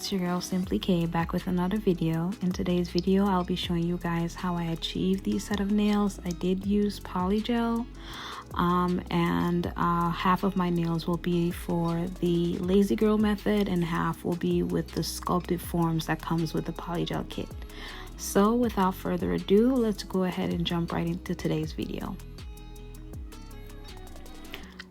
it's your girl Simply K back with another video. In today's video I'll be showing you guys how I achieved these set of nails. I did use polygel and half of my nails will be for the lazy girl method and half will be with the sculpted forms that comes with the polygel kit. So without further ado, let's go ahead and jump right into today's video.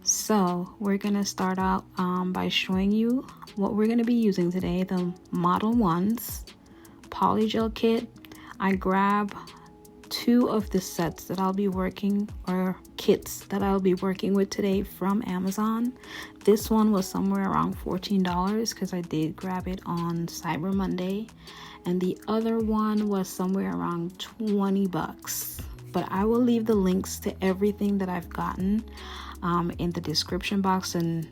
So we're gonna start out by showing you what we're gonna be using today, the Model 1's Polygel Kit. I grab 2 of the sets that I'll be working, or kits that I'll be working with today from Amazon. This one was somewhere around $14 because I did grab it on Cyber Monday. And the other one was somewhere around 20 bucks. But I will leave the links to everything that I've gotten in the description box, and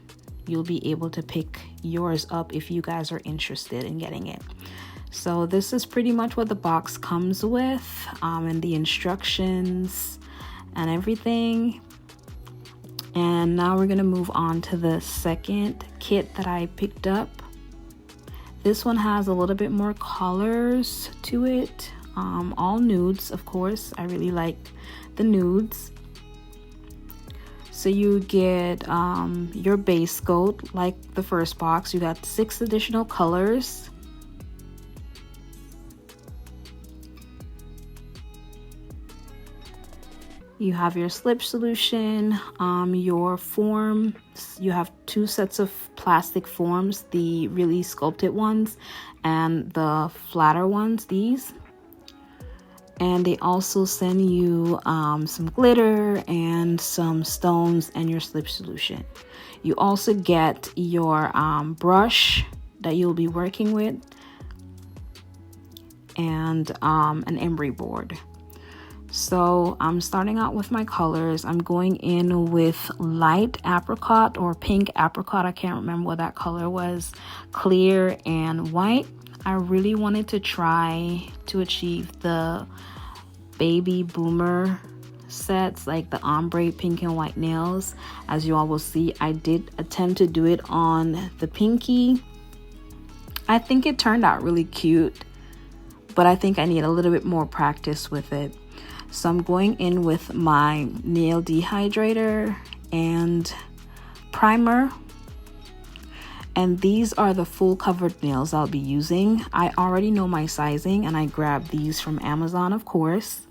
you'll be able to pick yours up if you guys are interested in getting it. So this is pretty much what the box comes with, and the instructions and everything. And now we're gonna move on to the second kit that I picked up. This one has a little bit more colors to it, all nudes, of course. I really like the nudes. So you get your base coat like the first box. You got 6 additional colors. You have your slip solution, your forms. You have 2 sets of plastic forms, the really sculpted ones and the flatter ones, these. And they also send you some glitter and some stones and your slip solution. You also get your brush that you'll be working with and an emery board. So I'm starting out with my colors. I'm going in with light apricot or pink apricot. I can't remember what that color was. Clear and white. I really wanted to try to achieve the baby boomer sets, like the ombre pink and white nails. As you all will see, I did attempt to do it on the pinky. I think it turned out really cute, but I think I need a little bit more practice with it. So I'm going in with my nail dehydrator and primer. And these are the full covered nails I'll be using. I already know my sizing and I grabbed these from Amazon, of course.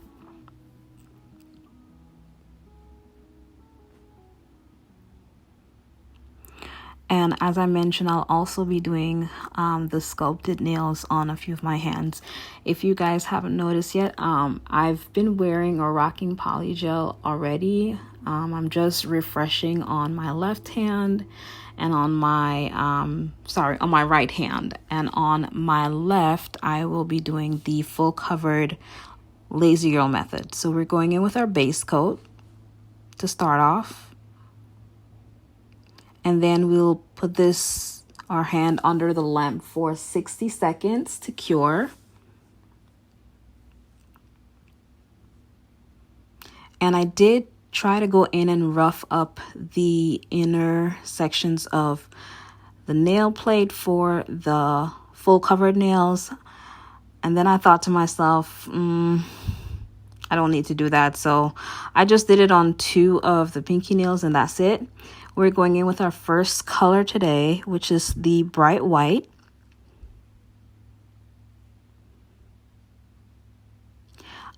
And as I mentioned, I'll also be doing the sculpted nails on a few of my hands. If you guys haven't noticed yet, I've been wearing or rocking polygel already. I'm just refreshing on my left hand and on my, on my right hand. And on my left, I will be doing the full covered lazy girl method. So we're going in with our base coat to start off. And then we'll put our hand under the lamp for 60 seconds to cure. And I did try to go in and rough up the inner sections of the nail plate for the full covered nails. And then I thought to myself, I don't need to do that. So I just did it on 2 of the pinky nails and that's it. We're going in with our first color today, which is the bright white.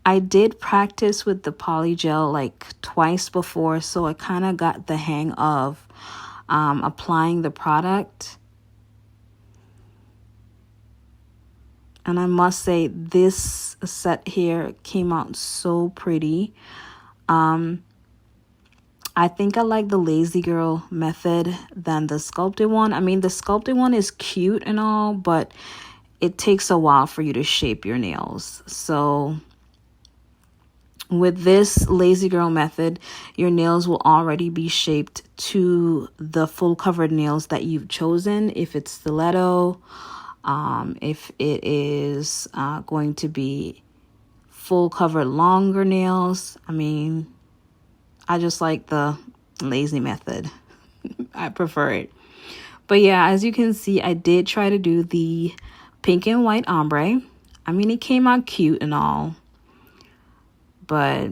I did practice with the polygel like twice before, so I kind of got the hang of applying the product. And I must say, this set here came out so pretty. I think I like the lazy girl method than the sculpted one. I mean, the sculpted one is cute and all, but it takes a while for you to shape your nails. So with this lazy girl method, your nails will already be shaped to the full covered nails that you've chosen. If it's stiletto, if it is going to be full covered longer nails. I mean, I just like the lazy method. I prefer it. But yeah, as you can see, I did try to do the pink and white ombre. I mean, it came out cute and all, but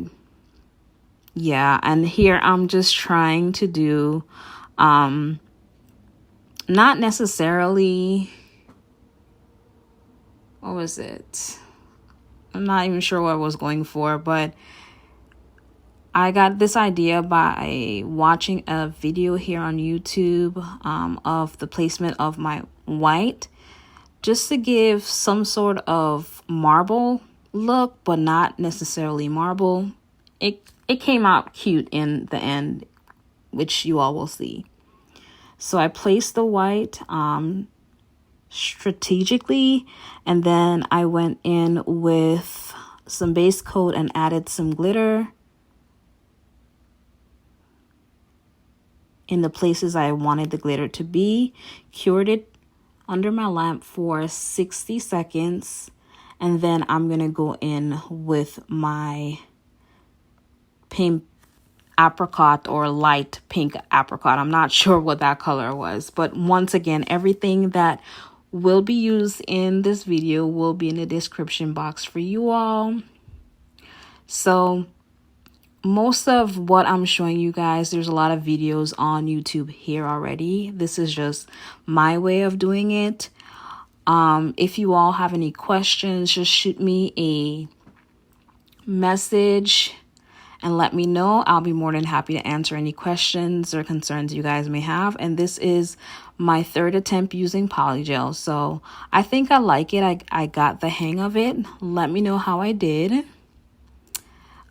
yeah. And here I'm just trying to do not necessarily, what was it? I'm not even sure what I was going for, but I got this idea by watching a video here on YouTube of the placement of my white, just to give some sort of marble look, but not necessarily marble. It came out cute in the end, which you all will see. So I placed the white strategically, and then I went in with some base coat and added some glitter in the places I wanted the glitter to be, cured it under my lamp for 60 seconds, and then I'm gonna go in with my pink apricot or light pink apricot. I'm not sure what that color was, but once again, everything that will be used in this video will be in the description box for you all. So most of what I'm showing you guys, there's a lot of videos on YouTube here already. This is just my way of doing it. If you all have any questions, just shoot me a message and let me know. I'll be more than happy to answer any questions or concerns you guys may have. And this is my third attempt using polygel, so I think I like it. I got the hang of it. Let me know how I did.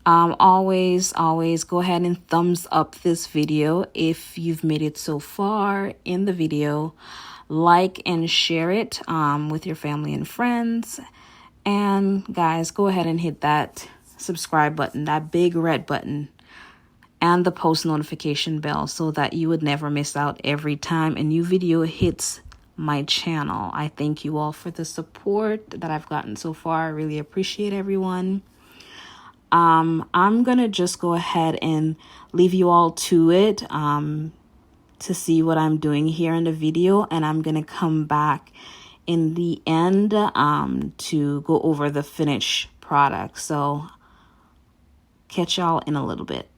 Always go ahead and thumbs up this video if you've made it so far in the video. Like and share it with your family and friends. And guys, go ahead and hit that subscribe button, that big red button, and the post notification bell so that you would never miss out every time a new video hits my channel. I thank you all for the support that I've gotten so far. I really appreciate everyone. I'm gonna just go ahead and leave you all to it to see what I'm doing here in the video, and I'm gonna come back in the end to go over the finished product. So catch y'all in a little bit.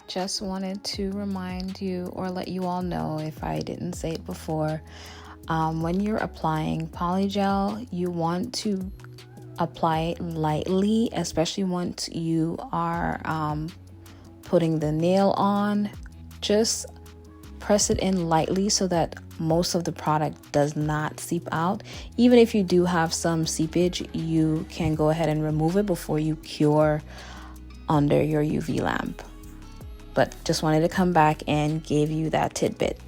Just wanted to remind you or let you all know, if I didn't say it before, when you're applying polygel, you want to apply it lightly, especially once you are putting the nail on. Just press it in lightly so that most of the product does not seep out. Even if you do have some seepage, you can go ahead and remove it before you cure under your UV lamp. But just wanted to come back and give you that tidbit.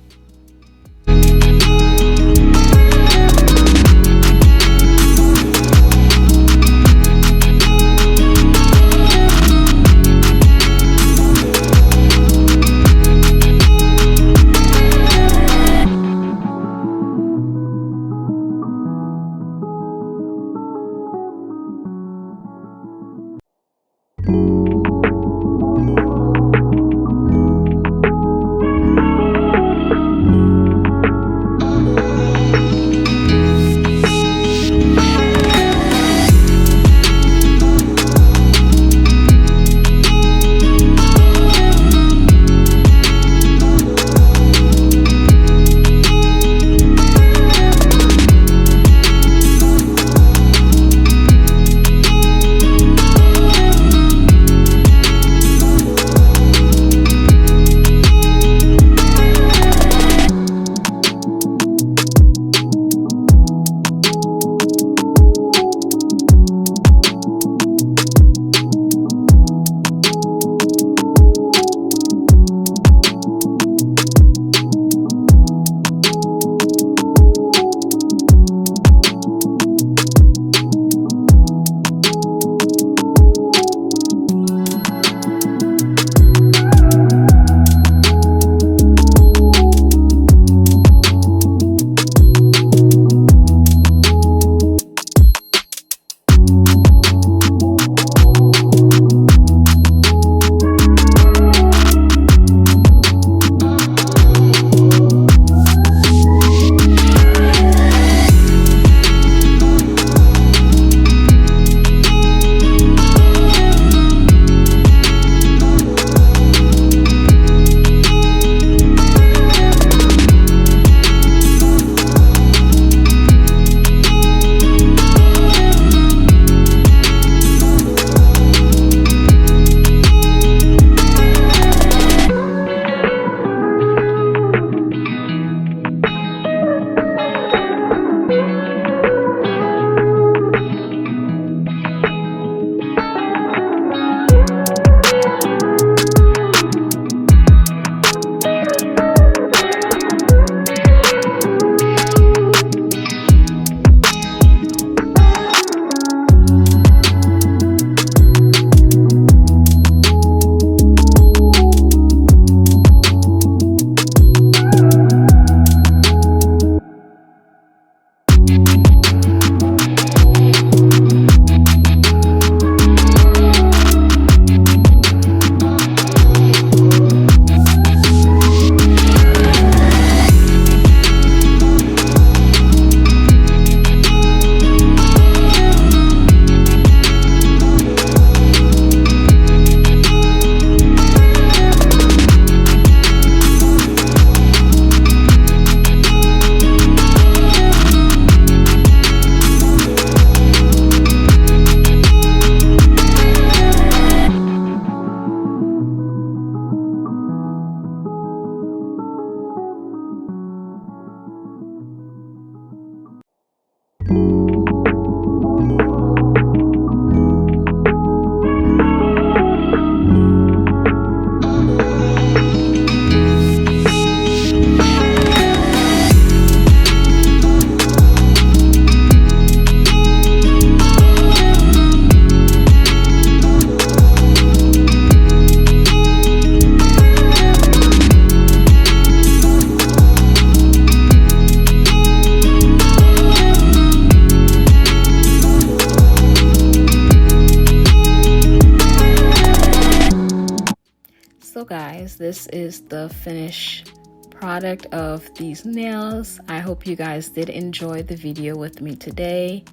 So guys, this is the finished product of these nails. I hope you guys did enjoy the video with me today.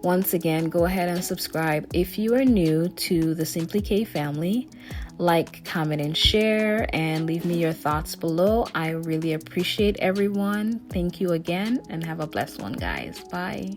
Once again, go ahead and subscribe if you are new to the Simply K family. Like, comment, and share, and leave me your thoughts below. I really appreciate everyone. Thank you again, and have a blessed one, guys. Bye.